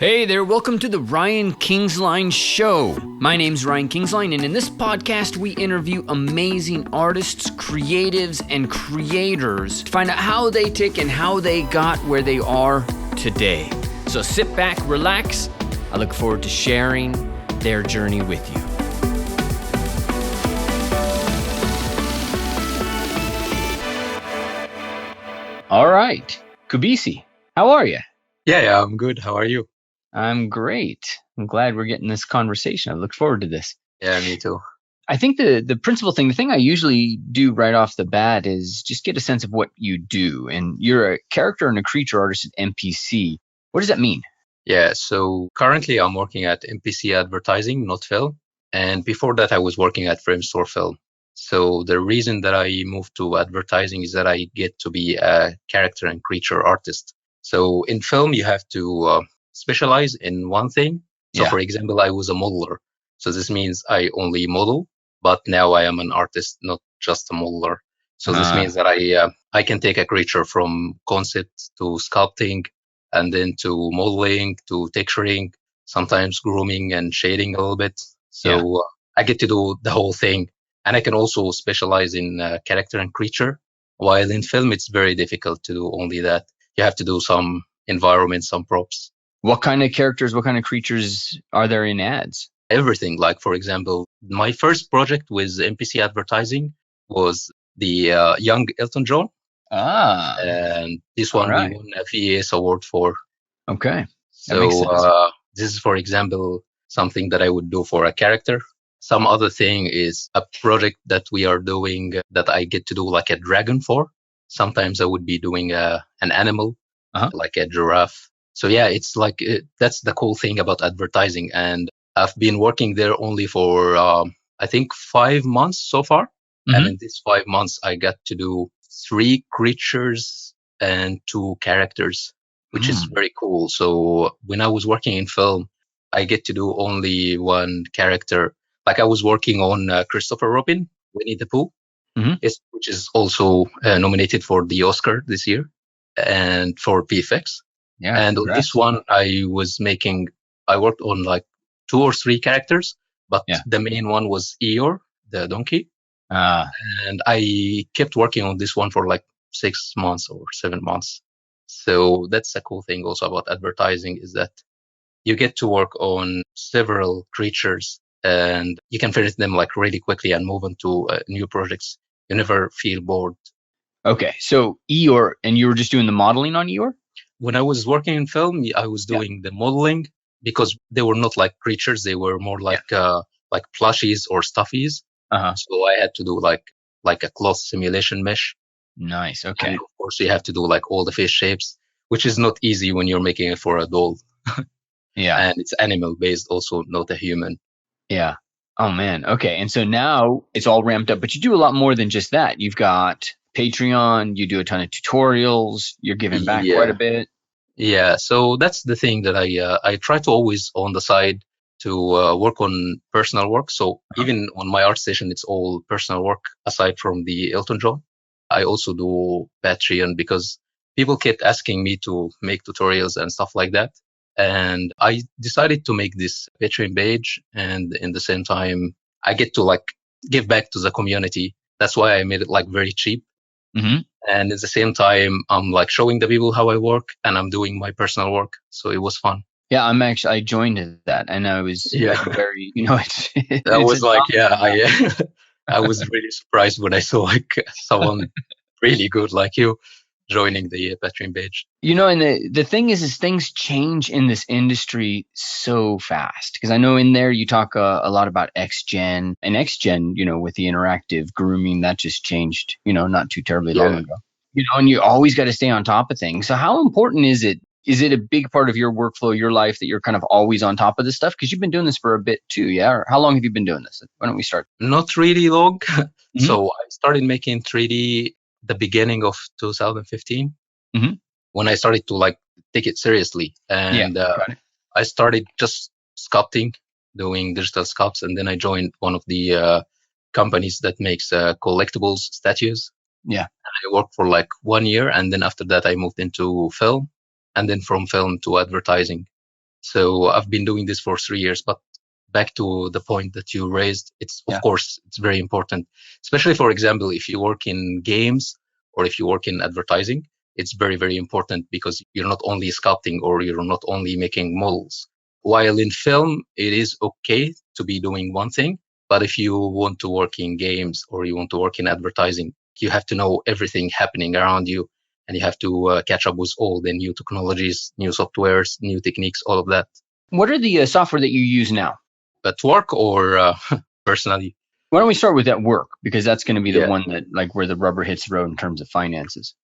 Hey there, welcome to the Ryan Kingsline Show. My name's Ryan Kingsline, and in this podcast, we interview amazing artists, creatives, and creators to find out how they tick and how they got where they are today. So sit back, relax. I look forward to sharing their journey with you. All right, Kubisi, how are you? Yeah, I'm good. How are you? I'm great. I'm glad we're getting this conversation. I look forward to this. Yeah, me too. I think the principal thing, the thing I usually do right off the bat is just get a sense of what you do. And you're a character and a creature artist at MPC. What does that mean? Yeah, so currently I'm working at MPC Advertising, not film. And before that, I was working at Framestore Film. So the reason that I moved to advertising is that I get to be a character and creature artist. So in film, you have to specialize in one thing. So for example, I was a modeler. So this means I only model, but now I am an artist, not just a modeler. So this means that I can take a creature from concept to sculpting and then to modeling to texturing, sometimes grooming and shading a little bit. So I get to do the whole thing. And I can also specialize in character and creature. While in film, it's very difficult to do only that. You have to do some environment, some props. What kind of characters, what kind of creatures are there in ads? Everything. Like, for example, my first project with MPC Advertising was the young Elton John. And this one we won a VES award for. Okay. So this is, for example, something that I would do for a character. Some other thing is a project that we are doing that I get to do like a dragon for. Sometimes I would be doing an animal, like a giraffe. So yeah, it's like that's the cool thing about advertising. And I've been working there only for, I think, 5 months so far. Mm-hmm. And in these 5 months, I got to do 3 creatures and 2 characters, which is very cool. So when I was working in film, I get to do only 1 character. Like I was working on Christopher Robin, Winnie the Pooh, which is also nominated for the Oscar this year and for PFX. Yeah, and on this one, I worked on like 2 or 3 characters, but the main one was Eeyore, the donkey. And I kept working on this one for like 6 months or 7 months. So that's a cool thing also about advertising is that you get to work on several creatures and you can finish them like really quickly and move on to new projects. You never feel bored. Okay. So Eeyore, and you were just doing the modeling on Eeyore? When I was working in film, I was doing the modeling because they were not like creatures. They were more like plushies or stuffies. So I had to do like a cloth simulation mesh. Nice. Okay. And of course, you have to do like all the face shapes, which is not easy when you're making it for a doll. And it's animal based also, not a human. Yeah. Oh, man. Okay. And so now it's all ramped up, but you do a lot more than just that. You've got Patreon, you do a ton of tutorials, you're giving back quite a bit. Yeah. So that's the thing that I try to always on the side to work on personal work. So even on my art station, it's all personal work aside from the Elton John. I also do Patreon because people kept asking me to make tutorials and stuff like that. And I decided to make this Patreon page. And in the same time, I get to like give back to the community. That's why I made it like very cheap. And at the same time, I'm like showing the people how I work and I'm doing my personal work. So it was fun. Yeah, I joined that and I was very, I was really surprised when I saw like someone really good like you joining the Patreon page. And the thing is things change in this industry so fast. Because I know in there you talk a lot about X-Gen. And X-Gen, with the interactive grooming, that just changed, not too terribly long ago. And you always got to stay on top of things. So how important is it? Is it a big part of your workflow, your life, that you're kind of always on top of this stuff? Because you've been doing this for a bit too, yeah? Or how long have you been doing this? Why don't we start? Not really long. So I started making 3D the beginning of 2015 when I started to like take it seriously. And I started just sculpting, doing digital sculpts. And then I joined one of the companies that makes collectibles statues. Yeah. I worked for like 1 year. And then after that, I moved into film and then from film to advertising. So I've been doing this for 3 years, but back to the point that you raised, it's of course, it's very important, especially for example, if you work in games or if you work in advertising, it's very, very important because you're not only sculpting or you're not only making models. While in film, it is okay to be doing one thing. But if you want to work in games or you want to work in advertising, you have to know everything happening around you and you have to catch up with all the new technologies, new softwares, new techniques, all of that. What are the software that you use now? At work or personally? Why don't we start with at work? Because that's going to be the one that, like, where the rubber hits the road in terms of finances.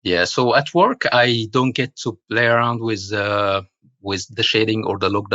Yeah. So at work, I don't get to play around with the shading or the look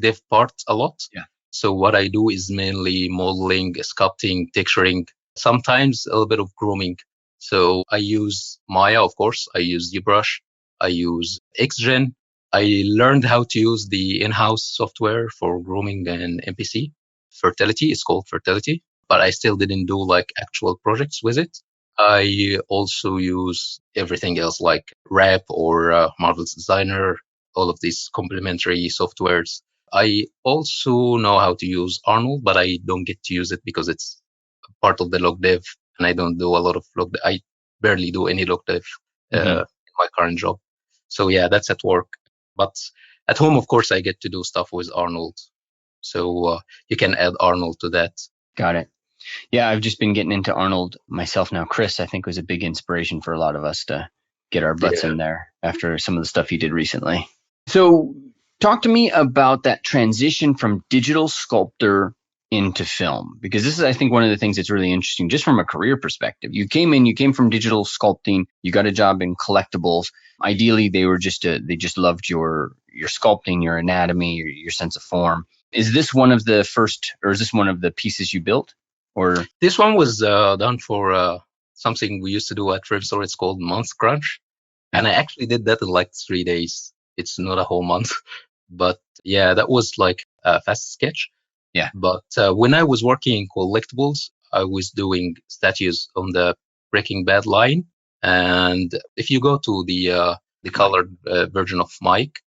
dev part a lot. Yeah. So what I do is mainly modeling, sculpting, texturing, sometimes a little bit of grooming. So I use Maya, of course. I use ZBrush. I use XGen. I learned how to use the in-house software for grooming and MPC. Fertility, it's called Fertility, but I still didn't do like actual projects with it. I also use everything else like Wrap or Marvel's Designer, all of these complementary softwares. I also know how to use Arnold, but I don't get to use it because it's part of the log dev, and I don't do a lot of log. I barely do any log dev in my current job. So yeah, that's at work. But at home, of course, I get to do stuff with Arnold. So you can add Arnold to that. Got it. Yeah, I've just been getting into Arnold myself now. Chris, I think, was a big inspiration for a lot of us to get our butts in there after some of the stuff he did recently. So talk to me about that transition from digital sculptor into film, because this is, I think, one of the things that's really interesting just from a career perspective. You came from digital sculpting, you got a job in collectibles. Ideally, they just loved your sculpting, your anatomy, your sense of form. Is this one of the first, or is this one of the pieces you built? Or this one was done for something we used to do at Rivstore. It's called Month Crunch. And I actually did that in like 3 days. It's not a whole month. But yeah, that was like a fast sketch. Yeah. But when I was working in collectibles, I was doing statues on the Breaking Bad line. And if you go to the colored version of Mike,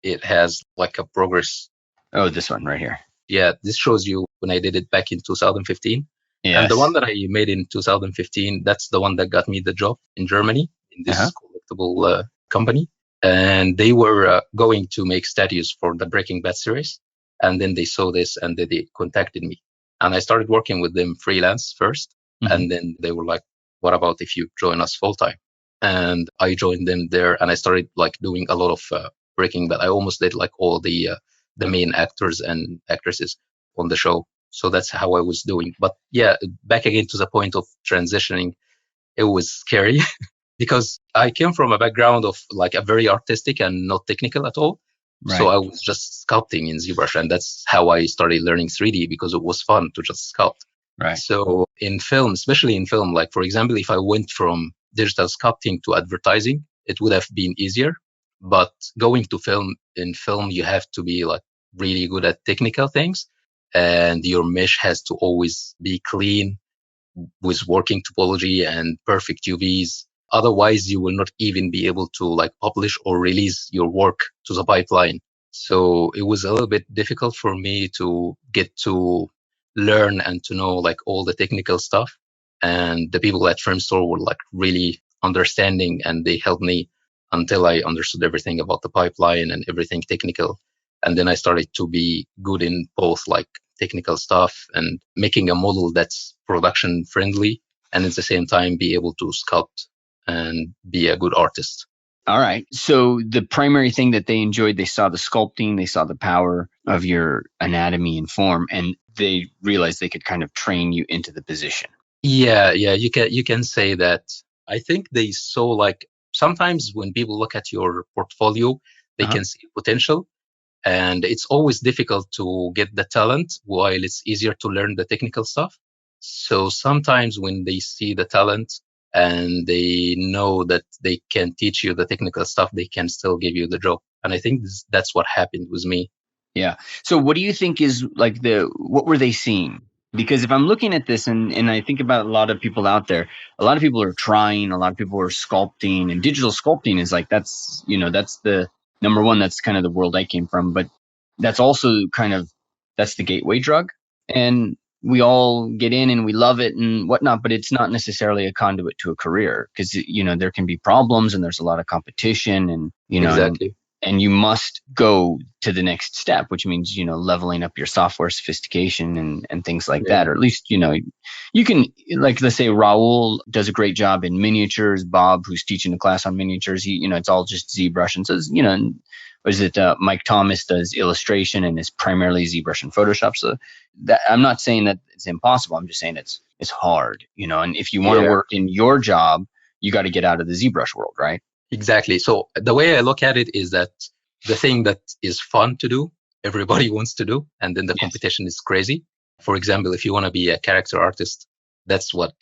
it has like a progress. Oh, this one right here. Yeah, this shows you when I did it back in 2015. Yes. And the one that I made in 2015, that's the one that got me the job in Germany in this collectible company. And they were going to make statues for the Breaking Bad series. And then they saw this and they contacted me. And I started working with them freelance first. And then they were like, what about if you join us full time? And I joined them there and I started like doing a lot of Breaking Bad. I almost did like all the main actors and actresses on the show. So that's how I was doing. But yeah, back again to the point of transitioning, it was scary because I came from a background of like a very artistic and not technical at all. Right. So I was just sculpting in ZBrush, and that's how I started learning 3D because it was fun to just sculpt. Right. So in film, especially in film, like for example, if I went from digital sculpting to advertising, it would have been easier. But going to film, in film, you have to be like really good at technical things, and your mesh has to always be clean with working topology and perfect UVs. Otherwise, you will not even be able to like publish or release your work to the pipeline. So it was a little bit difficult for me to get to learn and to know like all the technical stuff. And the people at Firmstore were like really understanding, and they helped me until I understood everything about the pipeline and everything technical. And then I started to be good in both like technical stuff and making a model that's production friendly, and at the same time be able to sculpt and be a good artist. All right. So the primary thing that they enjoyed, they saw the sculpting, they saw the power of your anatomy and form, and they realized they could kind of train you into the position. Yeah, you can say that. I think they saw like sometimes when people look at your portfolio, they can see potential. And it's always difficult to get the talent while it's easier to learn the technical stuff. So sometimes when they see the talent and they know that they can teach you the technical stuff, they can still give you the job. And I think that's what happened with me. Yeah. So what do you think is like what were they seeing? Because if I'm looking at this and I think about a lot of people out there, a lot of people are trying, a lot of people are sculpting, and digital sculpting is like, that's the Number one, that's kind of the world I came from, but that's also kind of, that's the gateway drug. And we all get in and we love it and whatnot, but it's not necessarily a conduit to a career because, there can be problems and there's a lot of competition and, Exactly. and you must go to the next step, which means, leveling up your software sophistication and things like Yeah. that. Or at least, you can, like, let's say Raul does a great job in miniatures. Bob, who's teaching the class on miniatures, it's all just ZBrush and says, or is it Mike Thomas does illustration and is primarily ZBrush and Photoshop. So that, I'm not saying that it's impossible. I'm just saying it's hard, and if you want to Yeah. work in your job, you got to get out of the ZBrush world, right? Exactly. So the way I look at it is that the thing that is fun to do, everybody wants to do, and then the Yes. competition is crazy. For example, if you want to be a character artist, that's what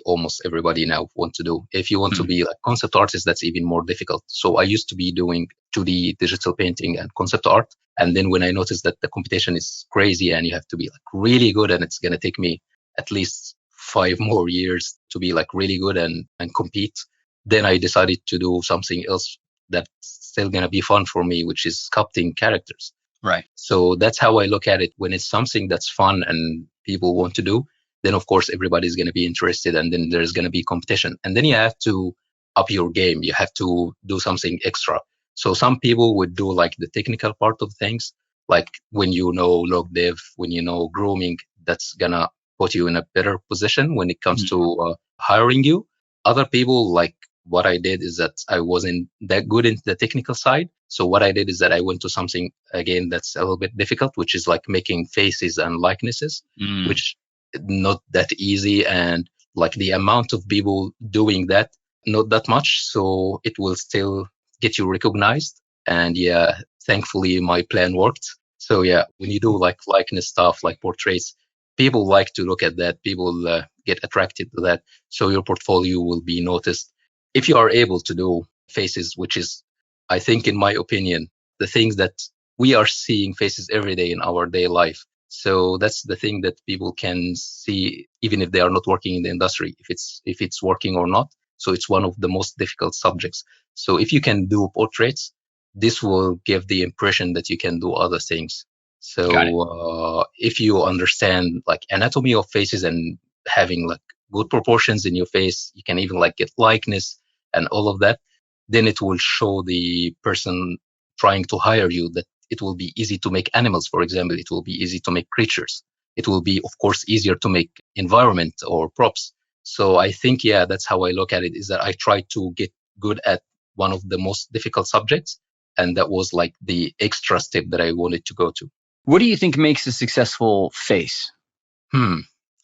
almost everybody now want to do. If you want to be like concept artist, that's even more difficult. So I used to be doing 2D digital painting and concept art. And then when I noticed that the competition is crazy and you have to be like really good, and it's going to take me at least 5 more years to be like really good and compete, then I decided to do something else that's still going to be fun for me, which is sculpting characters. Right. So that's how I look at it. When it's something that's fun and people want to do, then of course everybody's going to be interested, and then there's going to be competition. And then you have to up your game. You have to do something extra. So some people would do like the technical part of things, like when you know log dev, when you know grooming, that's going to put you in a better position when it comes to hiring you. Other people, like what I did is that I wasn't that good in the technical side. So what I did is that I went to something, again, that's a little bit difficult, which is like making faces and likenesses, which not that easy. And like the amount of people doing that, not that much. So it will still get you recognized. And yeah, thankfully my plan worked. So yeah, when you do like likeness stuff, like portraits, people like to look at that. People get attracted to that. So your portfolio will be noticed. If you are able to do faces, which is, I think, in my opinion, the things that we are seeing faces every day in our day life. So that's the thing that people can see, even if they are not working in the industry, if it's working or not. So it's one of the most difficult subjects. So if you can do portraits, this will give the impression that you can do other things. So if you understand like anatomy of faces and having like good proportions in your face, you can even like get likeness and all of that, then it will show the person trying to hire you that it will be easy to make animals, for example. It will be easy to make creatures. It will be, of course, easier to make environment or props. So I think, yeah, that's how I look at it, is that I try to get good at one of the most difficult subjects. And that was like the extra step that I wanted to go to. What do you think makes a successful face?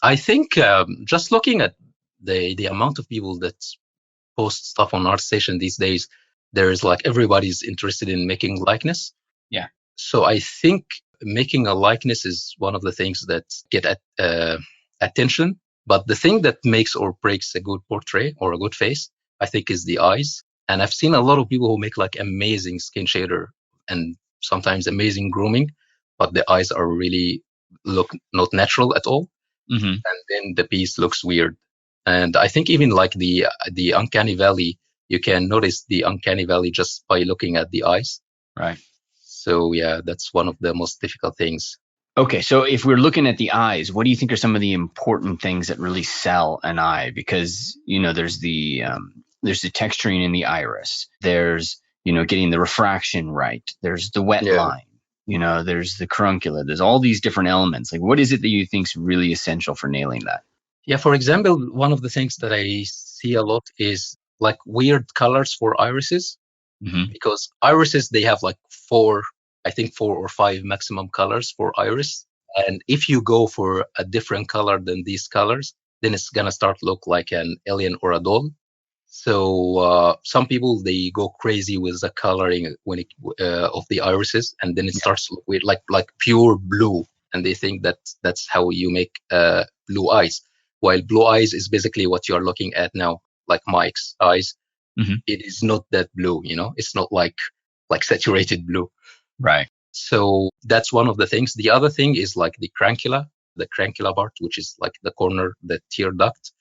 I think just looking at the amount of people that post stuff on ArtStation these days, there is like everybody's interested in making likeness. Yeah. So I think making a likeness is one of the things that get attention. But the thing that makes or breaks a good portrait or a good face, I think, is the eyes. And I've seen a lot of people who make like amazing skin shader and sometimes amazing grooming, but the eyes are really look not natural at all. And then the piece looks weird. And I think even like the uncanny valley, you can notice the uncanny valley just by looking at the eyes. Right. So yeah, that's one of the most difficult things. Okay, so if we're looking at the eyes, what do you think are some of the important things that really sell an eye? Because there's the texturing in the iris. There's getting the refraction right. There's the wet line. There's the caruncula. There's all these different elements. Like, what is it that you think is really essential for nailing that? Yeah, for example, one of the things that I see a lot is like weird colors for irises, because irises, they have like four or five maximum colors for iris. And if you go for a different color than these colors, then it's going to start look like an alien or a doll. So some people, they go crazy with the coloring of the irises, and then it starts with like pure blue, and they think that that's how you make blue eyes. While blue eyes is basically what you are looking at now, like Mike's eyes. It is not that blue, it's not like saturated blue. Right. So that's one of the things. The other thing is like the crankula part, which is like the corner, the tear duct.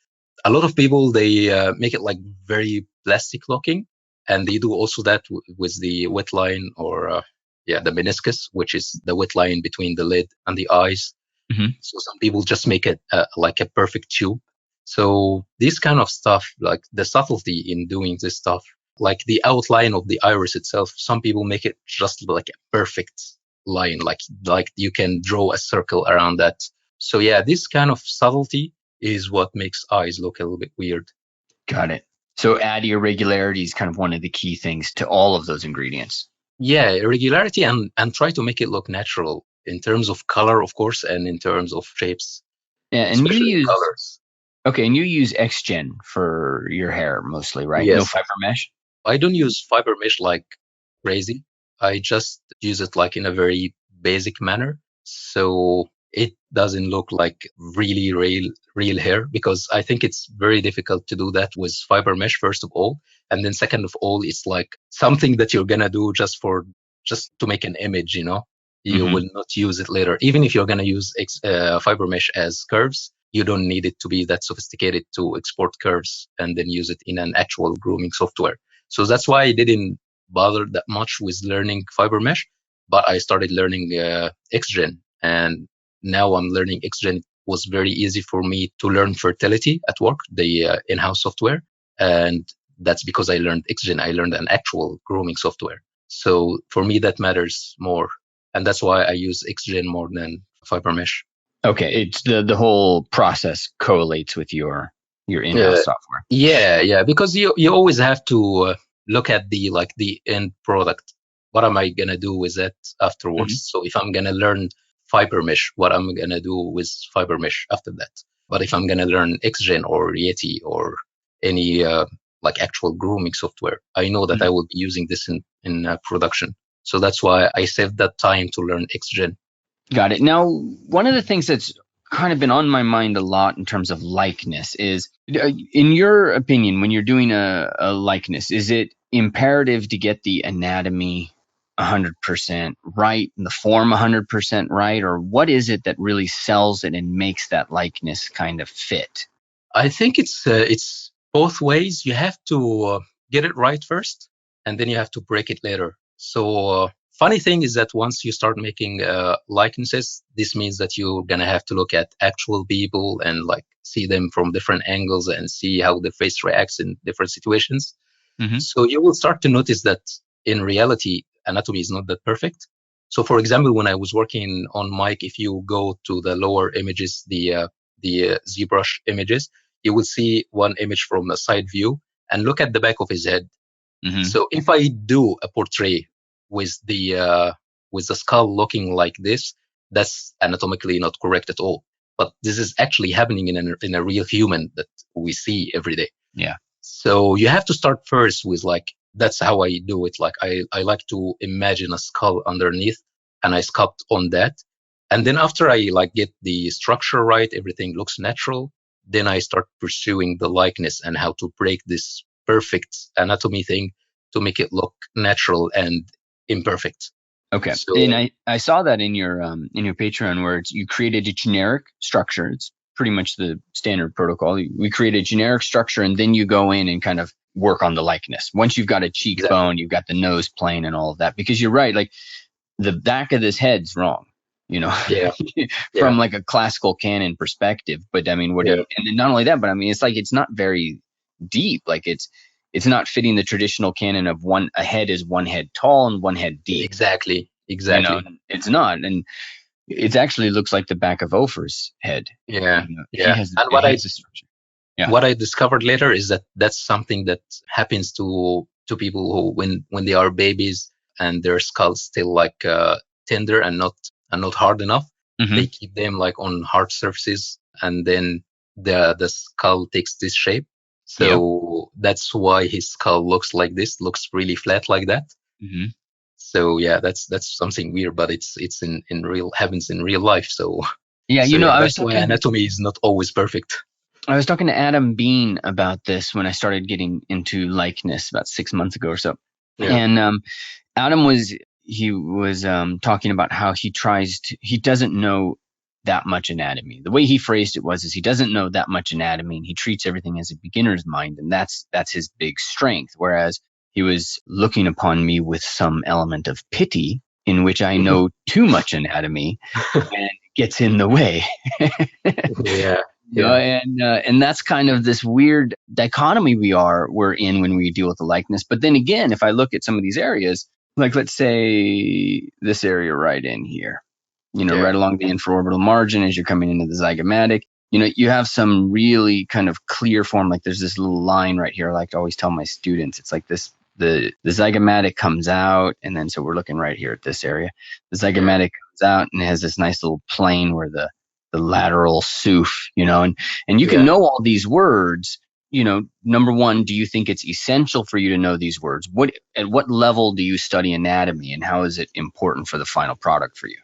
A lot of people, they make it like very plastic looking, And they do also that with the wet line or the meniscus, which is the wet line between the lid and the eyes. Mm-hmm. So some people just make it like a perfect tube. So this kind of stuff, like the subtlety in doing this stuff, like the outline of the iris itself, some people make it just like a perfect line, like you can draw a circle around that. So yeah, this kind of subtlety is what makes eyes look a little bit weird. Got it. So add irregularity is kind of one of the key things to all of those ingredients. Yeah, irregularity and try to make it look natural in terms of color, of course, and in terms of shapes, Yeah, and you especially use colors. okay, and you use XGen for your hair mostly, right? No Yes. fiber mesh? I don't use fiber mesh like crazy. I just use it like in a very basic manner. So it doesn't look like really real hair, because I think it's very difficult to do that with fiber mesh, first of all. And then second of all, it's like something that you're gonna do just to make an image, you know. You Mm-hmm. will not use it later. Even if you're gonna use fiber mesh as curves, you don't need it to be that sophisticated to export curves and then use it in an actual grooming software. So that's why I didn't bother that much with learning fiber mesh, but I started learning XGen, and now I'm learning XGen. It was very easy for me to learn fertility at work, the in-house software, and that's because I learned XGen. I learned an actual grooming software. So for me, that matters more, and that's why I use XGen more than fiber mesh. Okay, it's the whole process correlates with your in-house software. Yeah, because you always have to look at the end product. What am I gonna do with it afterwards? Mm-hmm. So if I'm gonna learn fiber mesh, what I'm gonna do with fiber mesh after that? But if I'm gonna learn XGen or Yeti or any like actual grooming software, I know that Mm-hmm. I will be using this in production. So that's why I saved that time to learn XGen. Got it. Now, one of the things that's kind of been on my mind a lot in terms of likeness is, in your opinion, when you're doing a likeness, is it imperative to get the anatomy 100% right and the form 100% right? Or what is it that really sells it and makes that likeness kind of fit? I think it's both ways. You have to get it right first, and then you have to break it later. So funny thing is that once you start making likenesses, this means that you're gonna have to look at actual people and like see them from different angles and see how the face reacts in different situations. Mm-hmm. So you will start to notice that in reality, anatomy is not that perfect. So for example, when I was working on Mike, if you go to the lower images, the ZBrush images, you will see one image from a side view and look at the back of his head. Mm-hmm. So if I do a portrait with the skull looking like this, that's anatomically not correct at all. But this is actually happening in a real human that we see every day. Yeah. So you have to start first with like, that's how I do it. Like I like to imagine a skull underneath and I sculpt on that. And then after I like get the structure right, everything looks natural. Then I start pursuing the likeness and how to break this perfect anatomy thing to make it look natural and imperfect. Okay. And So I saw that in your Patreon where you created a generic structure. It's pretty much the standard protocol. We create a generic structure and then you go in and kind of work on the likeness. Once you've got a cheekbone, you've got the nose plane and all of that. Because you're right, like the back of this head's wrong, yeah, yeah, from like a classical canon perspective. But I mean, yeah, and then not only that, but I mean, it's like it's not very deep. Like it's not fitting the traditional canon of a head is one head tall and one head deep. exactly. It's not, and it actually looks like the back of Ophir's head. Yeah, He yeah. has And he has the structure. Yeah. what I discovered later is that that's something that happens to people who when they are babies and their skull's still like tender and not hard enough. Mm-hmm. They keep them like on hard surfaces, and then the skull takes this shape. Yep. So that's why his skull looks like this, looks really flat like that. Mm-hmm. So yeah, that's something weird, but it's in real happens in real life. So Yeah. so yeah, I was that's why talking. anatomy is not always perfect. I was talking to Adam Bean about this when I started getting into likeness about 6 months ago or so. Yeah. And Adam was talking about how he doesn't know that much anatomy. The way he phrased it is he doesn't know that much anatomy and he treats everything as a beginner's mind, and that's his big strength. Whereas he was looking upon me with some element of pity, in which I know too much anatomy and gets in the way. Yeah. Yeah, Yeah. and that's kind of this weird dichotomy we're in when we deal with the likeness. But then again, if I look at some of these areas, like let's say this area right in here, Yeah. right along the infraorbital margin as you're coming into the zygomatic, you have some really kind of clear form. Like there's this little line right here. I like to always tell my students, it's like this, the zygomatic comes out, and then so we're looking right here at this area. The zygomatic comes out and it has this nice little plane where the lateral SOOF, and you can Yeah. know all these words. Number one, do you think it's essential for you to know these words? At what level do you study anatomy, and how is it important for the final product for you?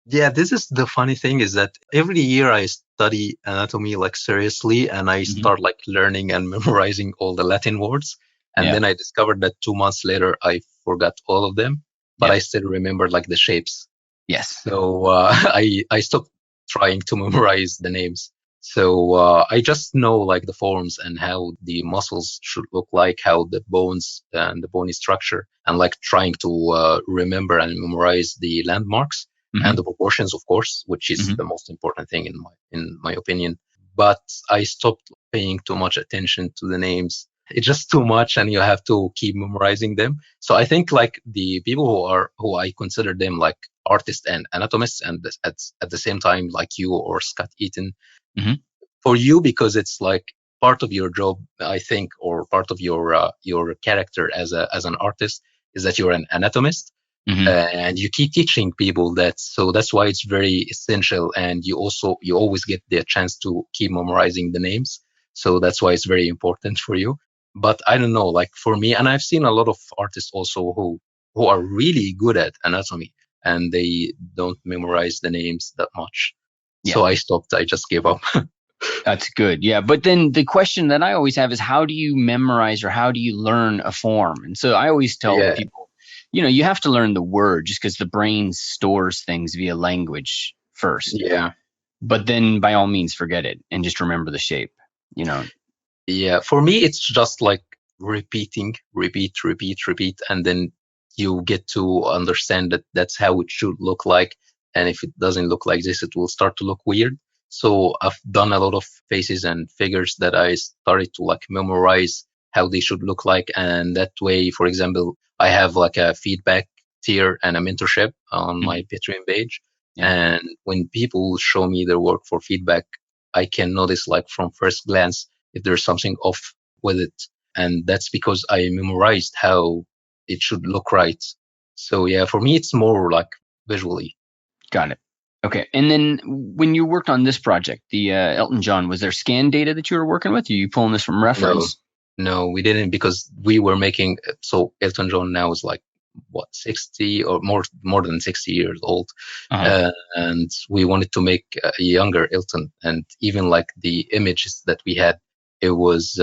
Yeah, this is the funny thing is that every year I study anatomy like seriously, and I Mm-hmm. start like learning and memorizing all the Latin words. And Yeah. then I discovered that 2 months later I forgot all of them, but Yeah. I still remember like the shapes. Yes. So I stopped trying to memorize the names. So I just know like the forms and how the muscles should look like, how the bones and the bony structure, and like trying to remember and memorize the landmarks Mm-hmm. and the proportions, of course, which is Mm-hmm. the most important thing in my opinion. But I stopped paying too much attention to the names. It's just too much, and you have to keep memorizing them. So I think like the people who I consider them like artists and anatomists, and at the same time like you or Scott Eaton, Mm-hmm. for you, because it's like part of your job, I think, or part of your character as an artist is that you're an anatomist. Mm-hmm. And you keep teaching people that, so that's why it's very essential. And you always get the chance to keep memorizing the names, so that's why it's very important for you. But I don't know, like for me, and I've seen a lot of artists also who are really good at anatomy, and they don't memorize the names that much. Yeah. So I stopped. I just gave up. That's good. Yeah. But then the question that I always have is, how do you memorize or how do you learn a form? And so I always tell Yeah. people, you have to learn the word just because the brain stores things via language first. Yeah. But then by all means, forget it and just remember the shape, Yeah, for me, it's just like repeating, repeat, and then you get to understand that that's how it should look like. And if it doesn't look like this, it will start to look weird. So I've done a lot of faces and figures that I started to like memorize how they should look like. And that way, for example, I have like a feedback tier and a mentorship on my Patreon page. Yeah. And when people show me their work for feedback, I can notice like from first glance if there's something off with it. And that's because I memorized how it should look right. So yeah, for me, it's more like visually. Got it. Okay. And then when you worked on this project, the Elton John, was there scan data that you were working with? Are you pulling this from reference? No, we didn't, because we were making, so Elton John now is like, what, 60 or more than 60 years old. And we wanted to make a younger Elton. And even like the images that we had, it was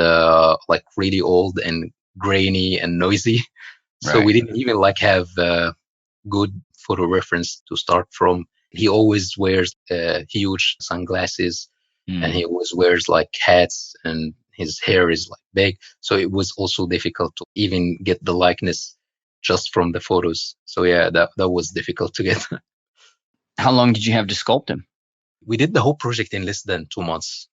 like really old and grainy and noisy. So Right. we didn't even like have good photo reference to start from. He always wears huge sunglasses, and he always wears like hats, and his hair is like big. So it was also difficult to even get the likeness just from the photos. So yeah, that was difficult to get. How long did you have to sculpt him? We did the whole project in less than 2 months.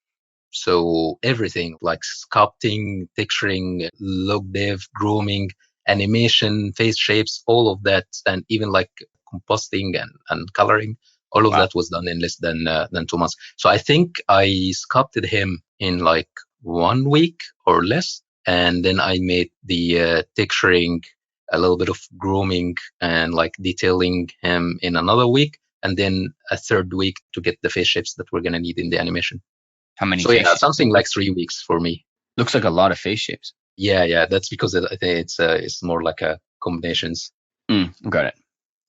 So everything like sculpting, texturing, look dev, grooming, animation, face shapes, all of that, and even like composting and coloring, all of that was done in less than 2 months. So I think I sculpted him in like 1 week or less, and then I made the texturing, a little bit of grooming, and like detailing him in another week, and then a third week to get the face shapes that we're gonna need in the animation. How many So face yeah, shapes? something like 3 weeks for me. Looks like a lot of face shapes. Yeah, that's because I think it's more like a combinations. Got it.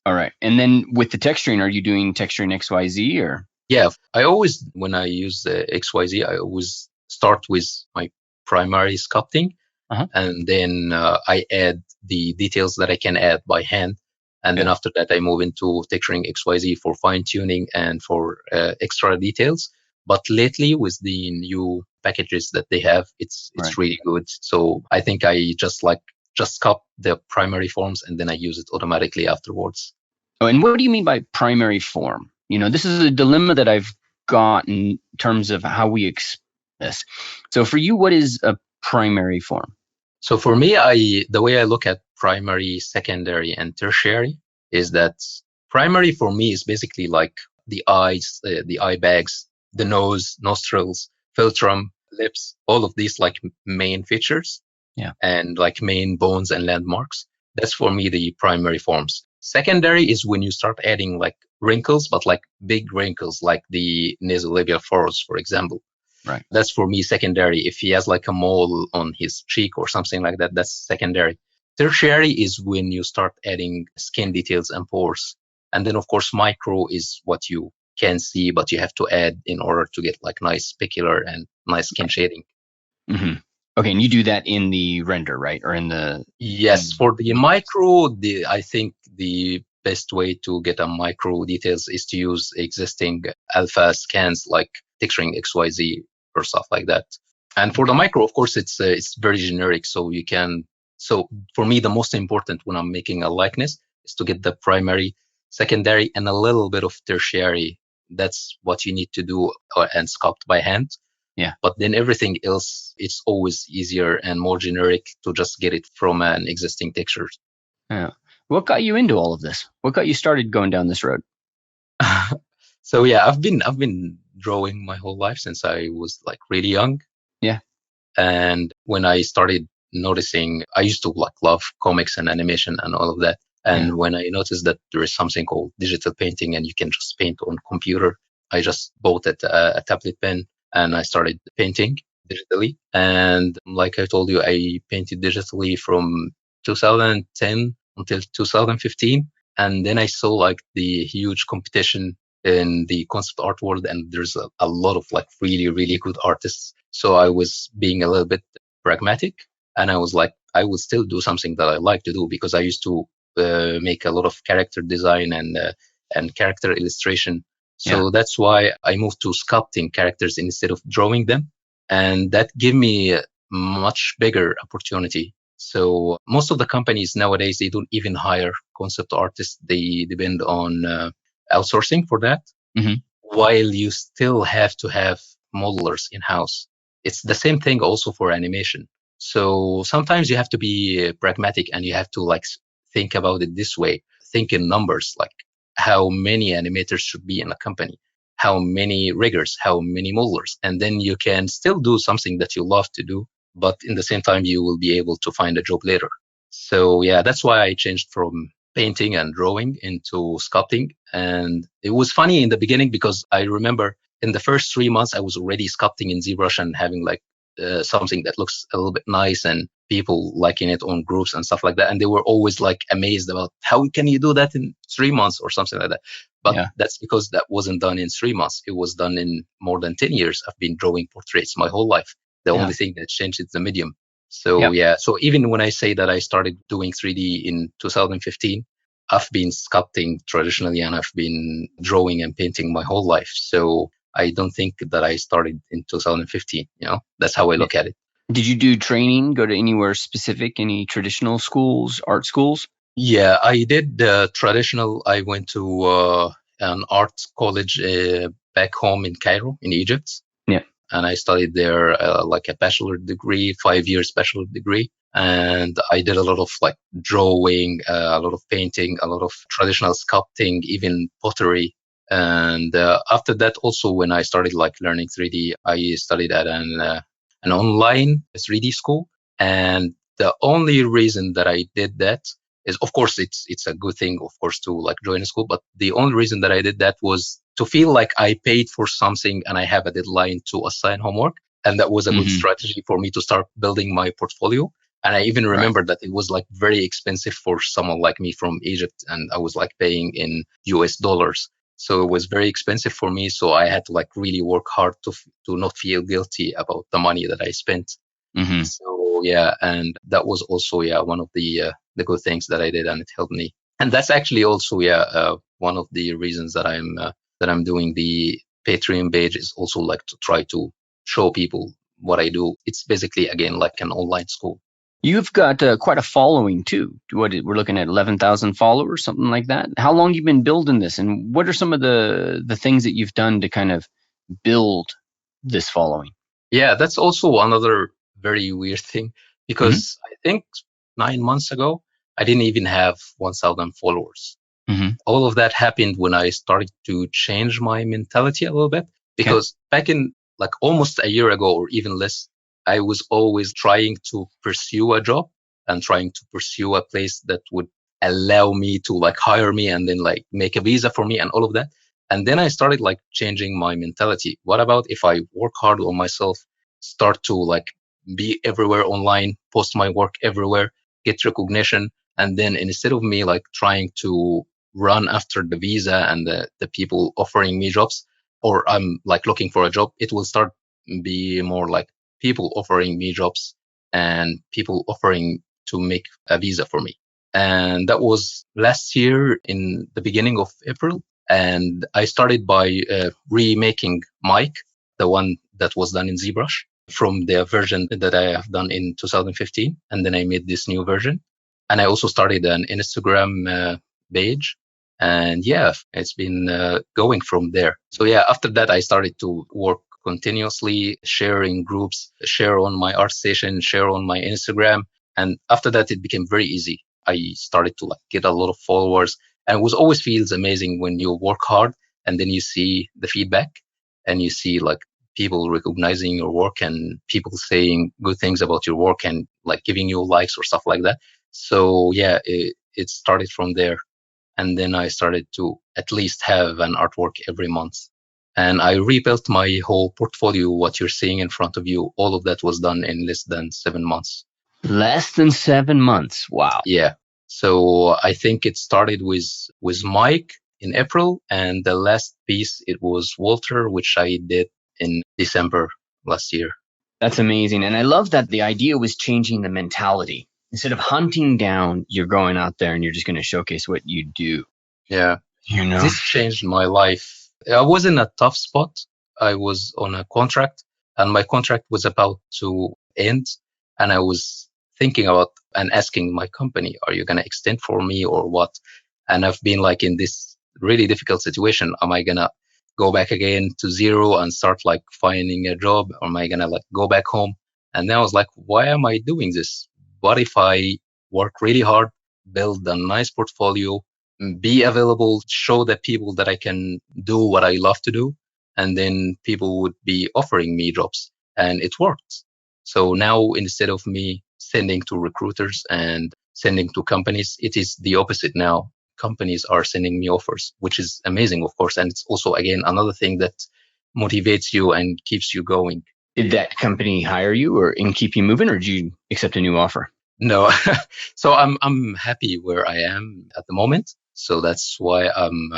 All right. And then with the texturing, are you doing Texturing.xyz or? Yeah, I always, when I use XYZ, I always start with my primary sculpting, and then I add the details that I can add by hand. And then after that, I move into Texturing.xyz for fine tuning and for extra details. But lately, with the new packages that they have, it's really good. So I think I just like just sculpt the primary forms and then I use it automatically afterwards. Oh, and what do you mean by primary form? This is a dilemma that I've got in terms of how we express this. So for you, what is a primary form? So for me, the way I look at primary, secondary, and tertiary is that primary for me is basically like the eyes, the eye bags, the nose, nostrils, philtrum, lips, all of these like main features. Yeah. And like main bones and landmarks. That's for me the primary forms. Secondary is when you start adding like wrinkles, but like big wrinkles, like the nasolabial furrows, for example. Right. That's for me secondary. If he has like a mole on his cheek or something like that, that's secondary. Tertiary is when you start adding skin details and pores. And then of course, micro is what you can see, but you have to add in order to get like nice specular and nice skin shading. Mm-hmm. Okay, and you do that in the render, right? Or in the... Yes, for the micro, I think the best way to get a micro details is to use existing alpha scans like Texturing.xyz or stuff like that. And for the micro, of course, it's very generic. So for me, the most important when I'm making a likeness is to get the primary, secondary, and a little bit of tertiary. That's what you need to do and sculpt by hand. Yeah. But then everything else, it's always easier and more generic to just get it from an existing texture. Yeah. What got you into all of this? What got you started going down this road? So yeah, I've been drawing my whole life since I was like really young. Yeah. And when I started noticing, I used to like love comics and animation and all of that. And when I noticed that there is something called digital painting and you can just paint on computer, I just bought a tablet pen and I started painting digitally. And like I told you, I painted digitally from 2010 until 2015. And then I saw like the huge competition in the concept art world. And there's a lot of like really, really good artists. So I was being a little bit pragmatic and I was like, I will still do something that I like to do because I used to make a lot of character design and character illustration. So that's why I moved to sculpting characters instead of drawing them. And that gave me a much bigger opportunity. So most of the companies nowadays, they don't even hire concept artists. They depend on outsourcing for that. Mm-hmm. While you still have to have modelers in-house. It's the same thing also for animation. So sometimes you have to be pragmatic and you have to like think about it this way. Think in numbers, like how many animators should be in a company, how many riggers, how many modelers. And then you can still do something that you love to do, but in the same time, you will be able to find a job later. So yeah, that's why I changed from painting and drawing into sculpting. And it was funny in the beginning because I remember in the first 3 months, I was already sculpting in ZBrush and having like something that looks a little bit nice and people liking it on groups and stuff like that. And they were always like amazed about how can you do that in 3 months or something like that. But that's because that wasn't done in 3 months. It was done in more than 10 years. I've been drawing portraits my whole life. The only thing that changed is the medium. So so even when I say that I started doing 3D in 2015, I've been sculpting traditionally and I've been drawing and painting my whole life. So I don't think that I started in 2015. That's how I look at it. Did you do training? Go to anywhere specific? Any traditional schools, art schools? Yeah, I did traditional. I went to an art college back home in Cairo, in Egypt. Yeah. And I studied there like a bachelor degree, 5 years bachelor degree. And I did a lot of like drawing, a lot of painting, a lot of traditional sculpting, even pottery. And after that, also when I started like learning 3D, I studied at an online 3D school. And the only reason that I did that is, of course, it's a good thing, of course, to like join a school. But the only reason that I did that was to feel like I paid for something and I have a deadline to assign homework. And that was a good strategy for me to start building my portfolio. And I even remember that it was like very expensive for someone like me from Egypt. And I was like paying in US dollars. So it was very expensive for me. So I had to like really work hard to not feel guilty about the money that I spent. Mm-hmm. So yeah, and that was also one of the good things that I did, and it helped me. And that's actually also one of the reasons that I'm doing the Patreon page is also like to try to show people what I do. It's basically again like an online school. You've got quite a following too. We're looking at 11,000 followers, something like that. How long you been building this, and what are some of the things that you've done to kind of build this following? Yeah, that's also another very weird thing Hmm. because I think 9 months ago, I didn't even have 1,000 followers. Hmm. All of that happened when I started to change my mentality a little bit Okay. because back in like almost a year ago or even less, I was always trying to pursue a job and trying to pursue a place that would allow me to like hire me and then like make a visa for me and all of that. And then I started like changing my mentality. What about if I work hard on myself, start to like be everywhere online, post my work everywhere, get recognition. And then instead of me like trying to run after the visa and the people offering me jobs, or I'm like looking for a job, it will start be more like people offering me jobs and people offering to make a visa for me. And that was last year in the beginning of April. And I started by remaking Mike, the one that was done in ZBrush from the version that I have done in 2015. And then I made this new version. And I also started an Instagram page. And yeah, it's been going from there. So yeah, after that, I started to work continuously, share in groups, share on my art station, share on my Instagram. And after that, it became very easy. I started to like get a lot of followers, and it was always feels amazing when you work hard and then you see the feedback and you see like people recognizing your work and people saying good things about your work and like giving you likes or stuff like that. So yeah, it started from there. And then I started to at least have an artwork every month. And I rebuilt my whole portfolio. What you're seeing in front of you, all of that was done in less than 7 months. Less than 7 months. Wow. Yeah. So I think it started with Mike in April, and the last piece it was Walter, which I did in December last year. That's amazing. And I love that the idea was changing the mentality. Instead of hunting down, you're going out there and you're just going to showcase what you do. Yeah. You know? This changed my life. I was in a tough spot. I was on a contract and my contract was about to end. And I was thinking about and asking my company, are you going to extend for me or what? And I've been like in this really difficult situation. Am I going to go back again to zero and start like finding a job? Or am I going to like go back home? And then I was like, why am I doing this? What if I work really hard, build a nice portfolio, be available, show the people that I can do what I love to do. And then people would be offering me jobs and it worked. So now instead of me sending to recruiters and sending to companies, it is the opposite now. Companies are sending me offers, which is amazing, of course. And it's also, again, another thing that motivates you and keeps you going. Did that company hire you or and keep you moving, or did you accept a new offer? No, so I'm happy where I am at the moment. So that's why I'm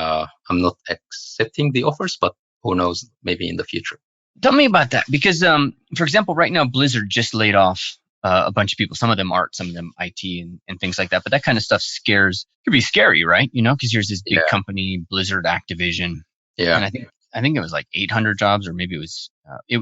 not accepting the offers, but who knows, maybe in the future. Tell me about that because, for example, right now Blizzard just laid off a bunch of people. Some of them art, some of them IT, and things like that. But that kind of stuff could be scary, right? You know, because there's this big Yeah, company, Blizzard, Activision, yeah. and I think it was like 800 jobs, or maybe it was.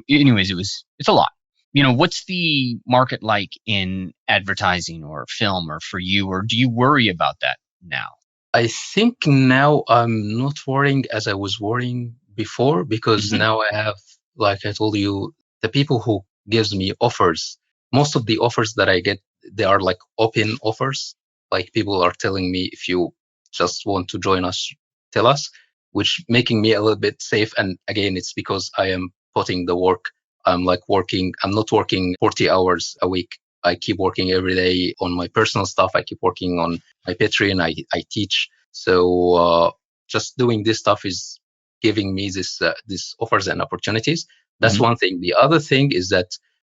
Anyways, it's a lot. You know, what's the market like in advertising or film or for you, or do you worry about that now? I think now I'm not worrying as I was worrying before because Hmm. now I have, like I told you, the people who gives me offers. Most of the offers that I get, they are like open offers. Like people are telling me if you just want to join us, tell us, which making me a little bit safe. And again, it's because I am putting the work. I'm like working. I'm not working 40 hours a week. I keep working every day on my personal stuff. I keep working on my Patreon. I teach. So just doing this stuff is giving me this offers and opportunities. That's Hmm. one thing. The other thing is that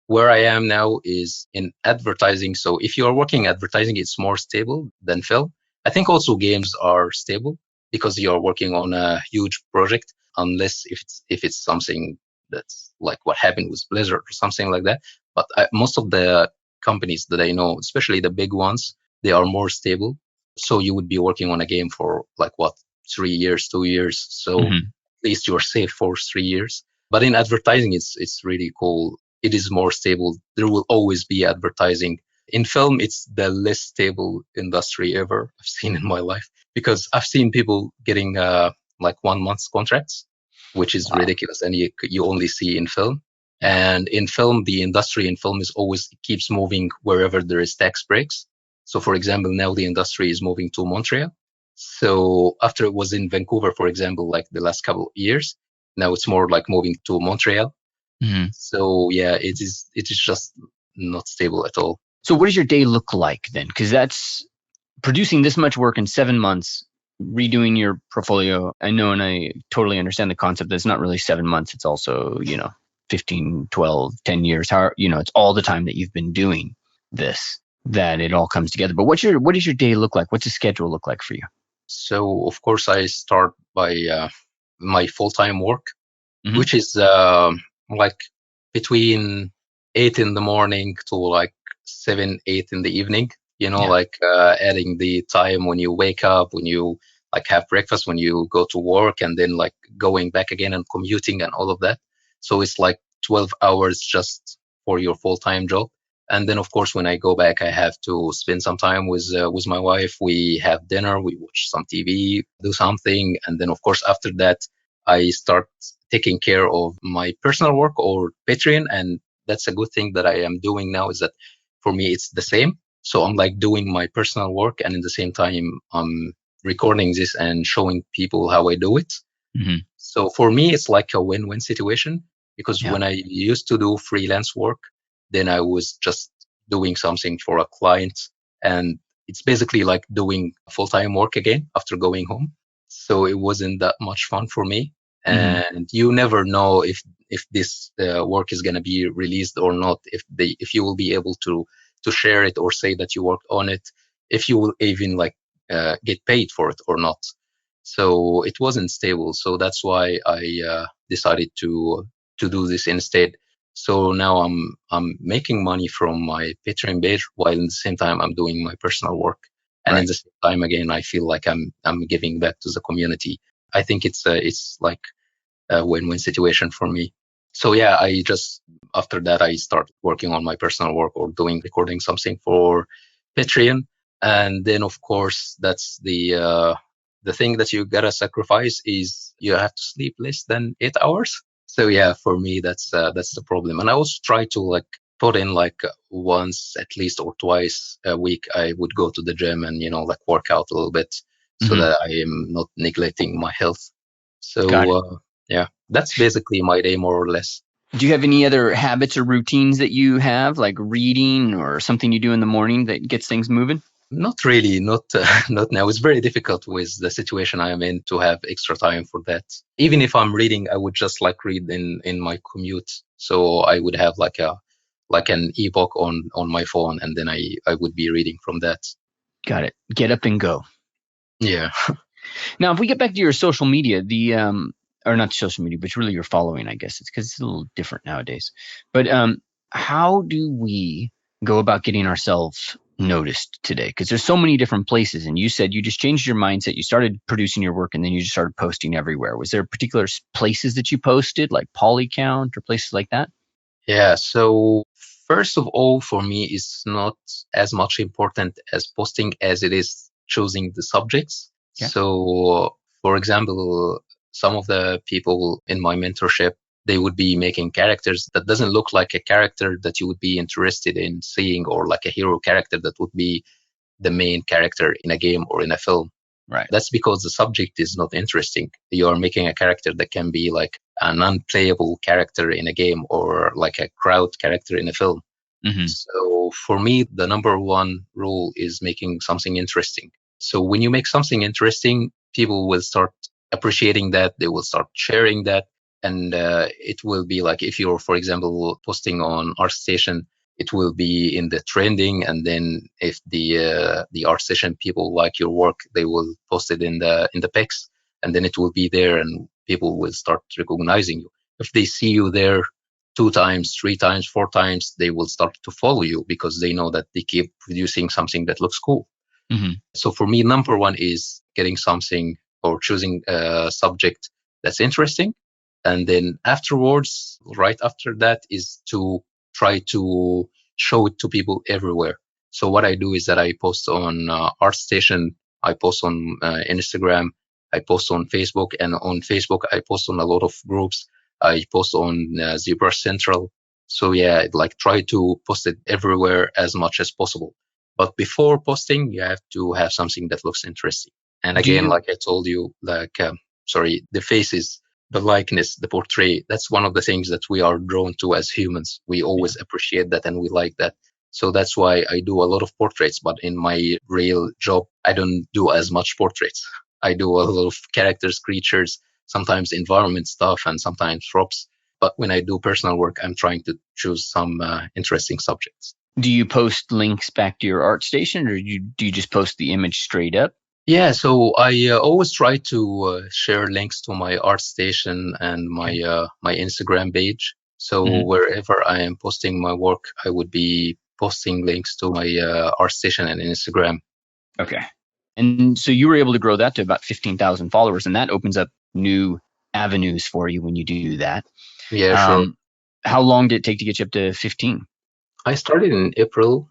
where I am now is in advertising. So if you are working advertising, it's more stable than film. I think also games are stable because you are working on a huge project, unless if it's something that's like what happened with Blizzard or something like that. But most of the companies that I know, especially the big ones, they are more stable. So you would be working on a game for like what, 3 years, 2 years. So Hmm. at least you're safe for 3 years. But in advertising, it's really cool. It is more stable. There will always be advertising. In film, it's the least stable industry ever I've seen in my life, because I've seen people getting like 1 month's contracts, which is Wow. ridiculous, and you only see in film. Yeah. And in film, the industry in film is always keeps moving wherever there is tax breaks. So, for example, now the industry is moving to Montreal. So after it was in Vancouver, for example, like the last couple of years, now it's more like moving to Montreal. Mhm. So yeah, it is just not stable at all. So what does your day look like then? Because that's producing this much work in 7 months, redoing your portfolio. I know, and I totally understand the concept that it's not really 7 months. It's also, 15, 12, 10 years. How, it's all the time that you've been doing this, that it all comes together. But what does your day look like? What's the schedule look like for you? So of course I start by my full-time work, Mhm. which is like between 8 in the morning to like 7, 8 in the evening. Yeah. Like adding the time when you wake up, when you like have breakfast, when you go to work, and then like going back again and commuting and all of that. So it's like 12 hours just for your full-time job. And then of course when I go back, I have to spend some time with my wife. We have dinner, we watch some TV, do something, and then of course after that I start taking care of my personal work or Patreon. And that's a good thing that I am doing now, is that for me it's the same. So I'm like doing my personal work, and at the same time I'm recording this and showing people how I do it. Hmm. So for me, it's like a win-win situation, because Yeah. when I used to do freelance work, then I was just doing something for a client, and it's basically like doing full-time work again after going home. So it wasn't that much fun for me. Hmm. And you never know if this work is going to be released or not, if you will be able to share it or say that you worked on it, if you will even like get paid for it or not. So it wasn't stable. So that's why I decided to do this instead. So now I'm making money from my Patreon page, while at the same time I'm doing my personal work. And at Right. the same time, again, I feel like I'm giving back to the community. I think it's like a win-win situation for me. So yeah, I just after that I start working on my personal work or doing recording something for Patreon. And then of course that's the thing that you gotta sacrifice, is you have to sleep less than 8 hours. So yeah, for me that's the problem. And I also try to like put in like once at least or twice a week I would go to the gym and like work out a little bit, so Hmm. that I am not neglecting my health. Got So it. yeah, that's basically my day more or less. Do you have any other habits or routines that you have, like reading or something you do in the morning that gets things moving? Not really, not not now. It's very difficult with the situation I am in to have extra time for that. Even if I'm reading, I would just like read in my commute. So I would have like an ebook on my phone, and then I would be reading from that. Got it. Get up and go. Yeah. Now, if we get back to your social media, or not social media, but really your following, I guess it's because it's a little different nowadays. But how do we go about getting ourselves noticed today? Because there's so many different places, and you said you just changed your mindset. You started producing your work, and then you just started posting everywhere. Was there particular places that you posted, like Polycount or places like that? Yeah, so first of all, for me, it's not as much important as posting as it is choosing the subjects. Yeah. So, for example, some of the people in my mentorship, they would be making characters that doesn't look like a character that you would be interested in seeing, or like a hero character that would be the main character in a game or in a film. Right. That's because the subject is not interesting. You are making a character that can be like an unplayable character in a game, or like a crowd character in a film. Hmm. So for me, the number one rule is making something interesting. So when you make something interesting, people will start appreciating that. They will start sharing that. And it will be like, if you're, for example, posting on ArtStation, it will be in the trending. And then if the ArtStation people like your work, they will post it in the pics, and then it will be there, and people will start recognizing you. If they see you there 2 times, 3 times, 4 times, they will start to follow you, because they know that they keep producing something that looks cool. Hmm. So for me, number one is getting something or choosing a subject that's interesting. And then afterwards, right after that, is to try to show it to people everywhere. So what I do is that I post on ArtStation, I post on Instagram, I post on Facebook, and on Facebook I post on a lot of groups. I post on ZBrush Central. So yeah, like try to post it everywhere as much as possible. But before posting, you have to have something that looks interesting. And Do again, you? like I told you, like the faces, the likeness, the portrait. That's one of the things that we are drawn to as humans. We Yeah. always appreciate that and we like that. So that's why I do a lot of portraits. But in my real job, I don't do as much portraits. I do a lot of characters, creatures, sometimes environment stuff, and sometimes props. But when I do personal work, I'm trying to choose some interesting subjects. Do you post links back to your ArtStation, or do you just post the image straight up? Yeah, so I always try to share links to my ArtStation and my Instagram page. So wherever I am posting my work, I would be posting links to my ArtStation and Instagram. Okay. And so you were able to grow that to about 15,000 followers, and that opens up new avenues for you when you do that. Yeah, sure. How long did it take to get you up to 15? I started in April.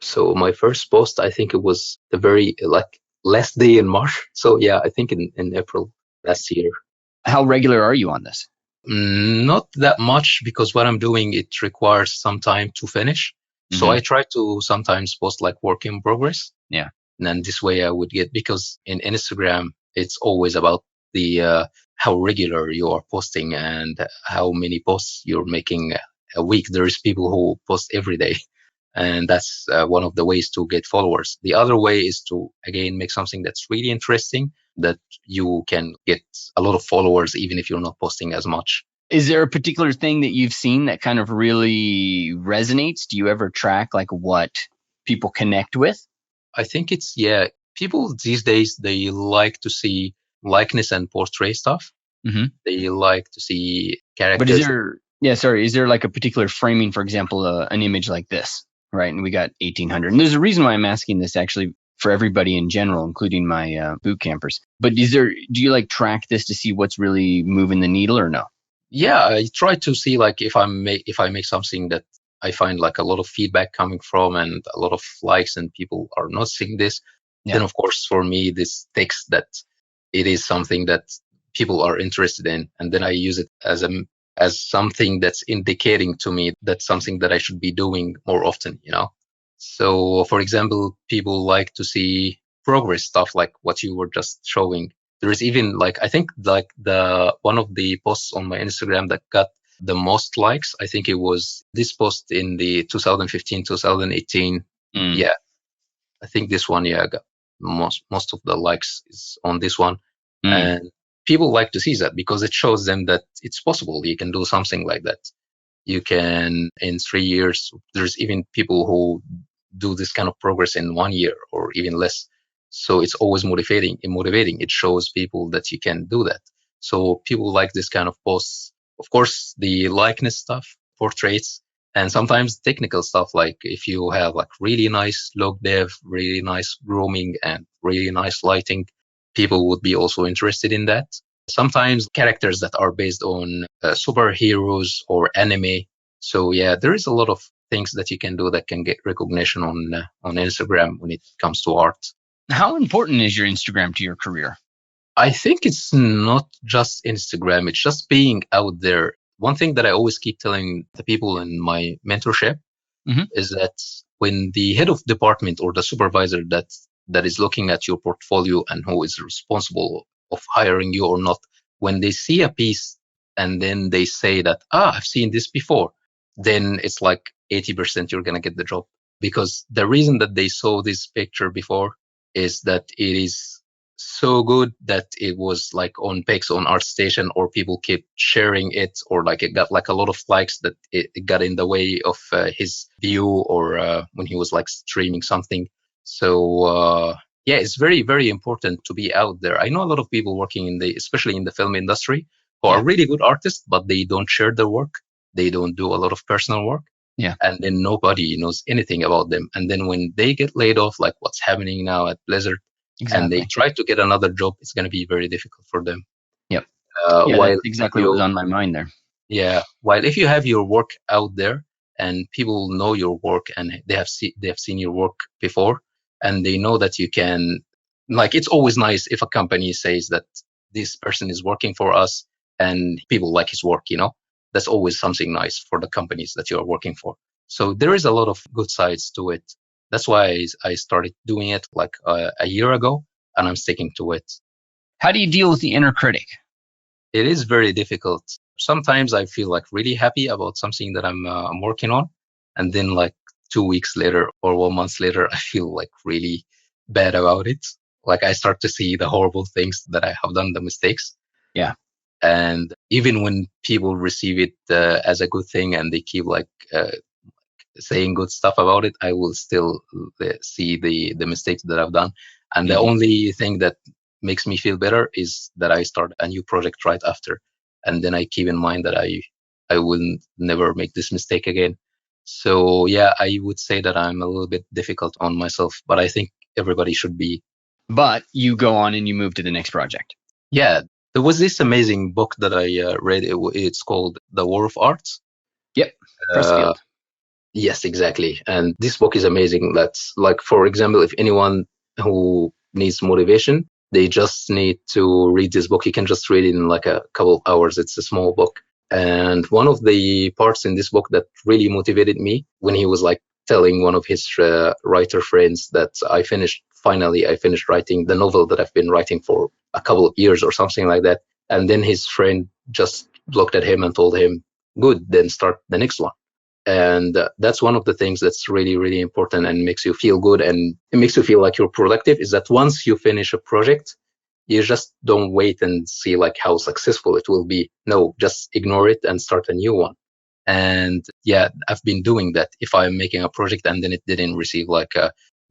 So my first post, I think it was the very last day in March. So yeah, I think in April last year. How regular are you on this? Not that much because what I'm doing, it requires some time to finish. So I try to sometimes post like work in progress. Yeah. And then this way I would get, because in Instagram, it's always about the how regular you are posting and how many posts you're making a week. There's people who post every day. And that's one of the ways to get followers. The other way is to, again, make something that's really interesting that you can get a lot of followers even if you're not posting as much. Is there a particular thing that you've seen that kind of really resonates? Do you ever track like what people connect with? I think it's, yeah, people these days, they like to see likeness and portrait stuff. They like to see characters. But is there like a particular framing, for example, an image like this, right? And we got 1800. And there's a reason why I'm asking this actually for everybody in general, including my boot campers. But do you like track this to see what's really moving the needle or no? Yeah, I try to see like if I make something that I find like a lot of feedback coming from and a lot of likes and people are not seeing this, then of course for me this takes that it is something that people are interested in, and then I use it as something that's indicating to me that's something that I should be doing more often, you know. So for example, people like to see progress stuff like what you were just showing. There is even like, I think like the one of the posts on my Instagram that got the most likes, I think it was this post in the 2015, 2018. Yeah, I think this one, yeah, got most of the likes is on this one. And people like to see that because it shows them that it's possible. You can do something like that. You can, in 3 years, there's even people who do this kind of progress in 1 year or even less. So it's always motivating. It shows people that you can do that. So people like this kind of posts. Of course, the likeness stuff, portraits, and sometimes technical stuff, like if you have like really nice log dev, really nice grooming, and really nice lighting, people would be also interested in that. Sometimes characters that are based on superheroes or anime. So yeah, there is a lot of things that you can do that can get recognition on Instagram when it comes to art. How important is your Instagram to your career? I think it's not just Instagram. It's just being out there. One thing that I always keep telling the people in my mentorship is that when the head of department or the supervisor that is looking at your portfolio and who is responsible of hiring you or not, when they see a piece and then they say that, I've seen this before, then it's like 80% you're going to get the job. Because the reason that they saw this picture before is that it is so good that it was like on pics on ArtStation, or people keep sharing it, or like it got like a lot of likes that it got in the way of his view, or when he was like streaming something. So yeah, it's very, very important to be out there. I know a lot of people working especially in the film industry, who are really good artists, but they don't share their work. They don't do a lot of personal work. Yeah. And then nobody knows anything about them. And then when they get laid off, like what's happening now at Blizzard, and they try to get another job, it's going to be very difficult for them. Yep. While that's exactly what was on my mind there. Yeah. While if you have your work out there and people know your work, and they have seen your work before, and they know that you can, like, it's always nice if a company says that this person is working for us and people like his work, that's always something nice for the companies that you are working for. So there is a lot of good sides to it. That's why I started doing it like a year ago, and I'm sticking to it. How do you deal with the inner critic? It is very difficult. Sometimes I feel like really happy about something that I'm working on, and then like 2 weeks later or 1 month later, I feel like really bad about it. Like I start to see the horrible things that I have done, the mistakes. Yeah. And even when people receive it as a good thing and they keep like saying good stuff about it, I will still see the mistakes that I've done. And the only thing that makes me feel better is that I start a new project right after, and then I keep in mind that I will never make this mistake again. So yeah, I would say that I'm a little bit difficult on myself, but I think everybody should be. But you go on and you move to the next project. Yeah, there was this amazing book that I read. It's called The War of Arts. Yep, Pressfield. Yes, exactly. And this book is amazing. That's like, for example, if anyone who needs motivation, they just need to read this book. You can just read it in like a couple of hours. It's a small book. And one of the parts in this book that really motivated me when he was like telling one of his writer friends that I finished writing the novel that I've been writing for a couple of years or something like that. And then his friend just looked at him and told him, good, then start the next one. And that's one of the things that's really, really important and makes you feel good, and it makes you feel like you're productive, is that once you finish a project, you just don't wait and see like how successful it will be. No, just ignore it and start a new one. And yeah, I've been doing that. If I'm making a project and then it didn't receive like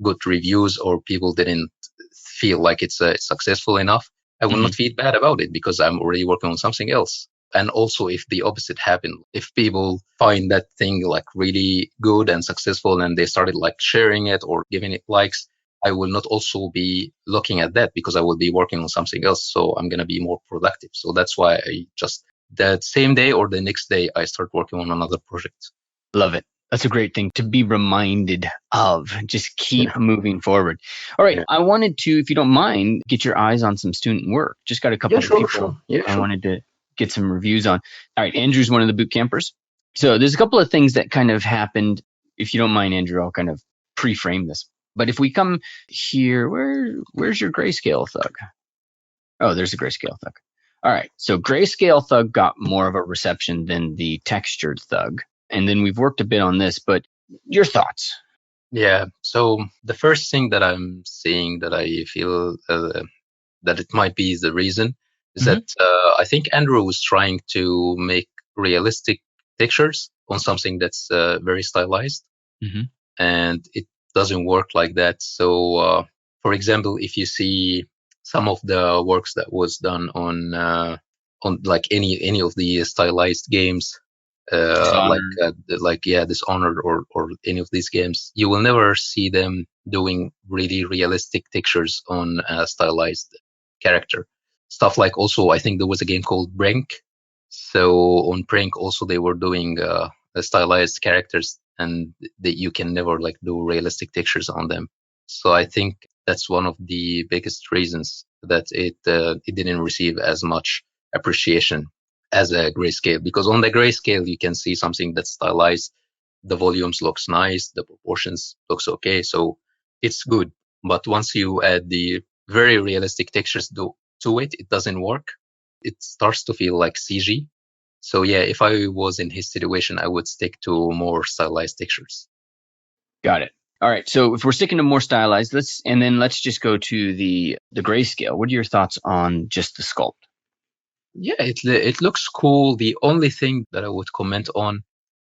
good reviews, or people didn't feel like it's successful enough, I will not feel bad about it because I'm already working on something else. And also if the opposite happened, if people find that thing like really good and successful and they started like sharing it or giving it likes, I will not also be looking at that because I will be working on something else. So I'm going to be more productive. So that's why I just, that same day or the next day, I start working on another project. Love it. That's a great thing to be reminded of. Just keep moving forward. All right. Yeah. I wanted to, if you don't mind, get your eyes on some student work. Just got a couple of people I wanted to get some reviews on. All right. Andrew's one of the boot campers. So there's a couple of things that kind of happened. If you don't mind, Andrew, I'll kind of pre-frame this. But if we come here, where's your grayscale thug? Oh, there's a grayscale thug. All right. So grayscale thug got more of a reception than the textured thug. And then we've worked a bit on this, but your thoughts? Yeah. So the first thing that I'm seeing that I feel that it might be the reason is that I think Andrew was trying to make realistic textures on something that's very stylized, and it doesn't work like that. So, for example, if you see some of the works that was done on like any of the stylized games, Dishonored or any of these games, you will never see them doing really realistic textures on a stylized character. Stuff like, also, I think there was a game called Brink. So on Brink also they were doing stylized characters, and you can never like do realistic textures on them. So I think that's one of the biggest reasons that it didn't receive as much appreciation as a grayscale, because on the grayscale you can see something that's stylized, the volumes looks nice, the proportions looks okay, so it's good. But once you add the very realistic textures to it, it doesn't work. It starts to feel like CG. So yeah, if I was in his situation, I would stick to more stylized textures. Got it. All right. So if we're sticking to more stylized, let's just go to the grayscale. What are your thoughts on just the sculpt? Yeah, it looks cool. The only thing that I would comment on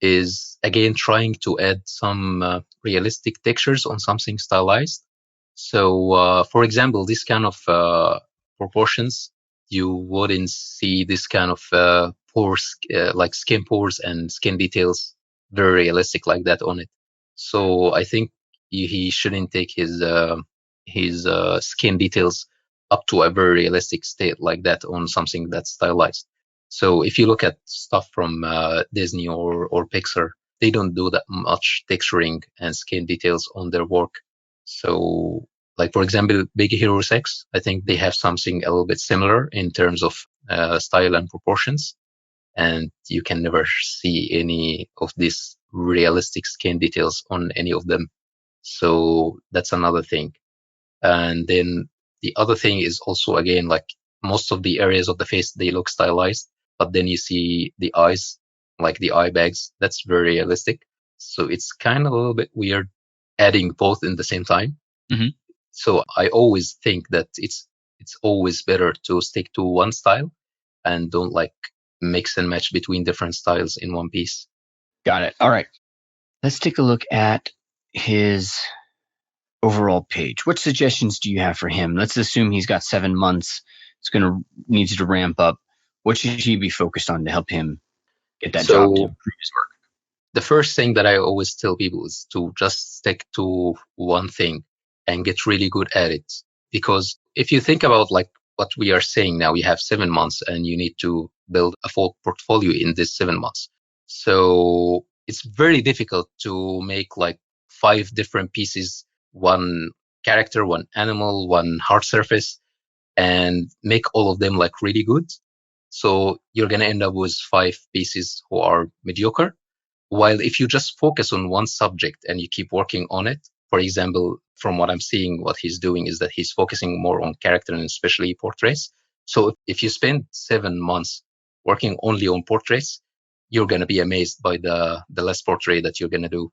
is, again, trying to add some realistic textures on something stylized. So, for example, this kind of proportions, you wouldn't see this kind of pores, like skin pores and skin details, very realistic like that on it. So I think he shouldn't take his skin details up to a very realistic state like that on something that's stylized. So if you look at stuff from Disney or Pixar, they don't do that much texturing and skin details on their work. So, like for example, Big Hero 6, I think they have something a little bit similar in terms of style and proportions, and you can never see any of these realistic skin details on any of them. So that's another thing. And then the other thing is also, again, like most of the areas of the face, they look stylized, but then you see the eyes, like the eye bags, that's very realistic. So it's kind of a little bit weird adding both in the same time. Mm-hmm. So I always think that it's always better to stick to one style and don't like mix and match between different styles in one piece. Got it. All right. Let's take a look at his overall page. What suggestions do you have for him? Let's assume he's got 7 months. It's going to needs to ramp up. What should he be focused on to help him get that job to So improve his work? the first thing that I always tell people is to just stick to one thing and get really good at it. Because if you think about like what we are saying now, you have 7 months and you need to build a full portfolio in this 7 months. So it's very difficult to make like 5 different pieces, one character, one animal, one hard surface, and make all of them like really good. So you're going to end up with 5 pieces who are mediocre. While if you just focus on one subject and you keep working on it, for example, from what I'm seeing, what he's doing is that he's focusing more on character and especially portraits. So if you spend 7 months working only on portraits, you're going to be amazed by the last portrait that you're going to do.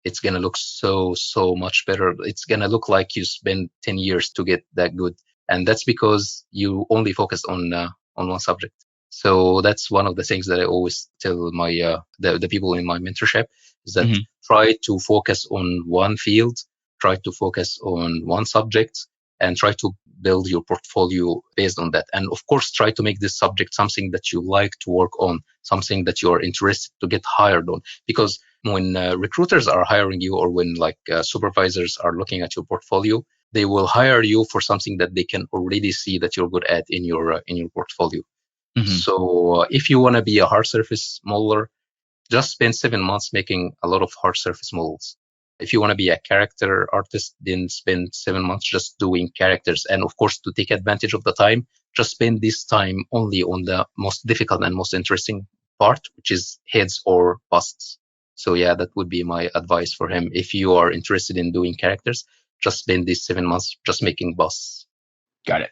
It's going to look so much better. It's going to look like you spent 10 years to get that good. And that's because you only focused on one subject. So that's one of the things that I always tell my the people in my mentorship is that try to focus on one field, try to focus on one subject, and try to build your portfolio based on that. And of course, try to make this subject something that you like to work on, something that you are interested to get hired on. Because when recruiters are hiring you, or when like supervisors are looking at your portfolio, they will hire you for something that they can already see that you're good at in your portfolio. So if you want to be a hard surface modeler, just spend 7 months making a lot of hard surface models. If you want to be a character artist, then spend 7 months just doing characters. And of course, to take advantage of the time, just spend this time only on the most difficult and most interesting part, which is heads or busts. So yeah, that would be my advice for him. If you are interested in doing characters, just spend these 7 months just making busts. Got it.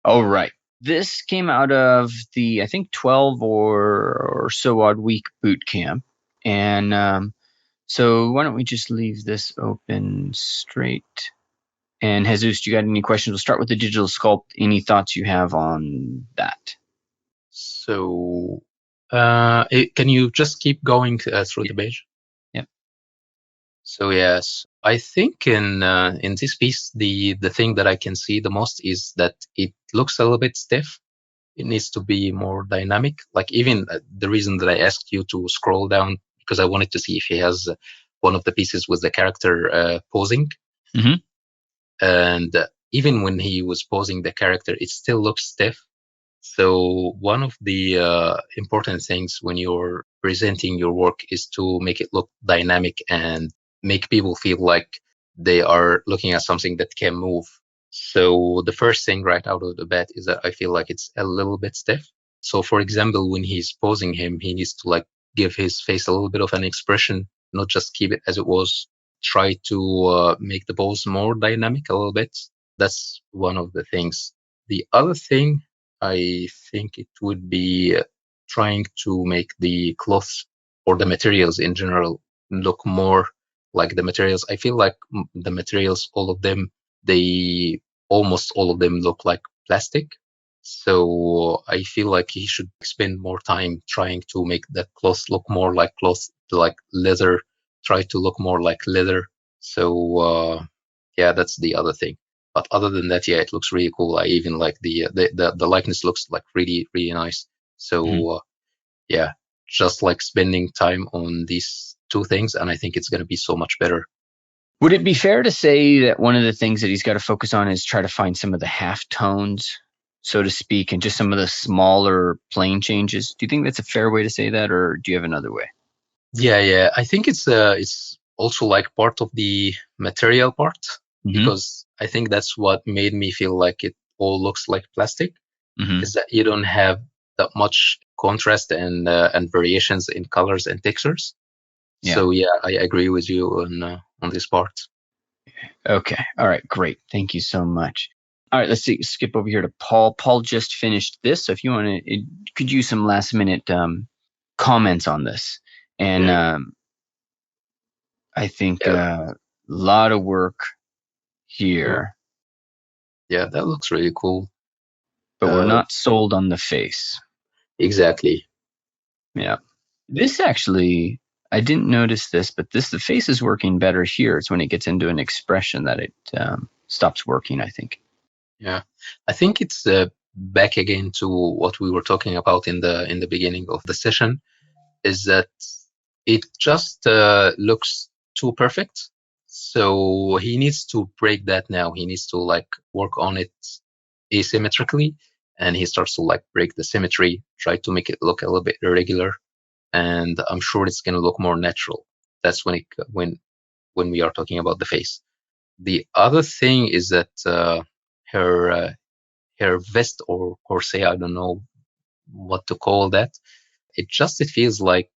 All right. This came out of the, I think, 12 or so odd week boot camp. And so why don't we just leave this open straight? And Jesus, do you got any questions? We'll start with the digital sculpt. Any thoughts you have on that? So can you just keep going through the page? Yep. So yes, I think in this piece, the thing that I can see the most is that it looks a little bit stiff. It needs to be more dynamic. Like even the reason that I asked you to scroll down, because I wanted to see if he has one of the pieces with the character posing. And even when he was posing the character, it still looks stiff. So one of the important things when you're presenting your work is to make it look dynamic and make people feel like they are looking at something that can move. So the first thing right out of the bat is that I feel like it's a little bit stiff. So for example, when he's posing him, he needs to like give his face a little bit of an expression, not just keep it as it was. Try to make the pose more dynamic a little bit. That's one of the things. The other thing, I think it would be trying to make the cloths or the materials in general look more like the materials. I feel like the materials, all of them, almost all of them look like plastic. So I feel like he should spend more time trying to make the clothes look more like clothes, like leather, try to look more like leather. So yeah, that's the other thing. But other than that, yeah, it looks really cool. I even like the likeness looks like really nice. So yeah, just like spending time on these two things, and I think it's going to be so much better. Would it be fair to say that one of the things that he's got to focus on is try to find some of the half tones, so to speak, and just some of the smaller plane changes? Do you think that's a fair way to say that, or do you have another way? Yeah. I think it's also like part of the material part, Mm-hmm. because I think that's what made me feel like it all looks like plastic, Mm-hmm. is that you don't have that much contrast and variations in colors and textures. Yeah. So yeah, I agree with you on this part. Okay. All right. Great. Thank you so much. All right. Let's see. Skip over here to Paul. Paul just finished this, so if you want to, could use some last minute comments on this. And Mm. I think Yeah. a lot of work Mm. here, Yeah, that looks really cool. but we're Uh, not sold on the face. exactly. Yeah. This actually, I didn't notice this, but the face is working better here. It's when it gets into an expression that it stops working, I think. Yeah, I think it's back again to what we were talking about in the beginning of the session, is that it just looks too perfect. So he needs to break that now. He needs to like work on it asymmetrically, and he starts to like break the symmetry, try to make it look a little bit irregular, and I'm sure it's going to look more natural. That's when we are talking about the face. The other thing is that her her vest or corset, I don't know what to call that. It feels like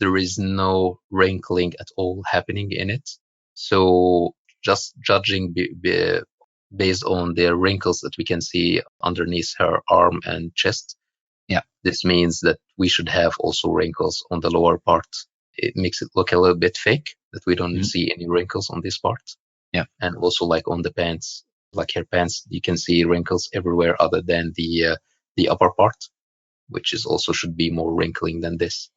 there is no wrinkling at all happening in it. So just judging based on the wrinkles that we can see underneath her arm and chest, Yeah. this means that we should have also wrinkles on the lower part. It makes it look a little bit fake that we don't Mhm. see any wrinkles on this part. Yeah. And also like on the pants, like her pants, you can see wrinkles everywhere other than the upper part, which is also should be more wrinkling than this.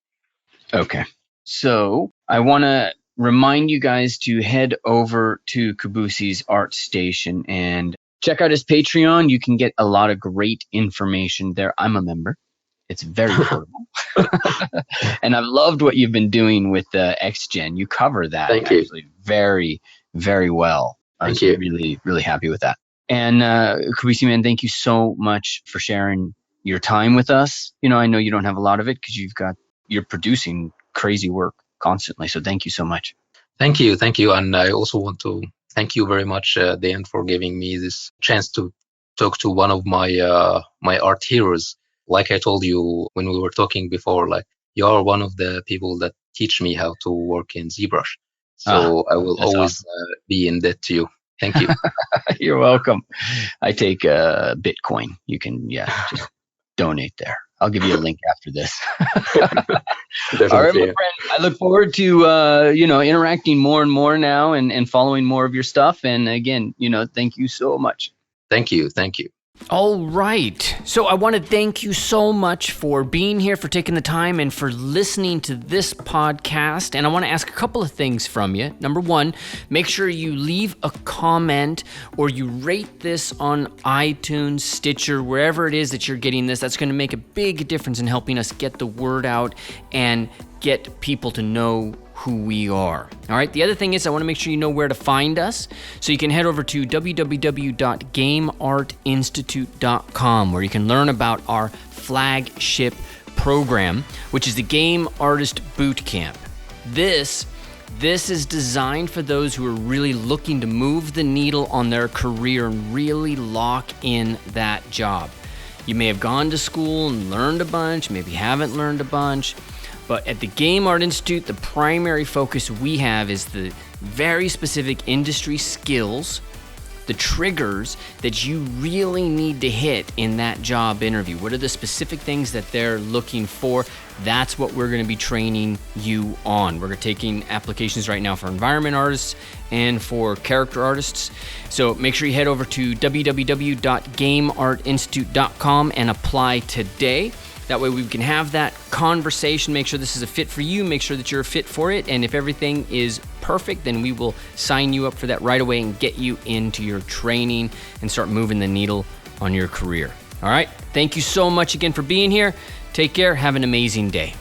Okay. So I want to remind you guys to head over to Kubisi's Art Station and check out his Patreon. You can get a lot of great information there. I'm a member. It's very affordable. And I've loved what you've been doing with XGen. You cover that Thank you. actually very, very well. I Thank was you. really, really happy with that. And Kubisi, man, thank you so much for sharing your time with us. You know, I know you don't have a lot of it because you're producing crazy work constantly. So thank you so much. Thank you. Thank you. And I also want to thank you very much, Dan, for giving me this chance to talk to one of my art heroes. Like I told you when we were talking before, like you are one of the people that teach me how to work in ZBrush. Ah, So I will that's always awesome. be in debt to you. Thank you. You're welcome. I take Bitcoin. You can, just donate there. I'll give you a link after this. All right, my Definitely. friend. I look forward to interacting more and more now and following more of your stuff. And again, thank you so much. Thank you. Thank you. All right. So I want to thank you so much for being here, for taking the time, and for listening to this podcast. And I want to ask a couple of things from you. Number one, make sure you leave a comment or you rate this on iTunes, Stitcher, wherever it is that you're getting this. That's going to make a big difference in helping us get the word out and get people to know who we are. All right. The other thing is I want to make sure you know where to find us. So you can head over to www.gameartinstitute.com where you can learn about our flagship program, which is the Game Artist Bootcamp. This is designed for those who are really looking to move the needle on their career and really lock in that job. You may have gone to school and learned a bunch, maybe haven't learned a bunch. But at the Game Art Institute, the primary focus we have is the very specific industry skills, the triggers that you really need to hit in that job interview. What are the specific things that they're looking for? That's what we're going to be training you on. We're taking applications right now for environment artists and for character artists. So make sure you head over to www.gameartinstitute.com and apply today. That way we can have that conversation, make sure this is a fit for you, make sure that you're a fit for it, and if everything is perfect, then we will sign you up for that right away and get you into your training and start moving the needle on your career. All right, thank you so much again for being here. Take care, have an amazing day.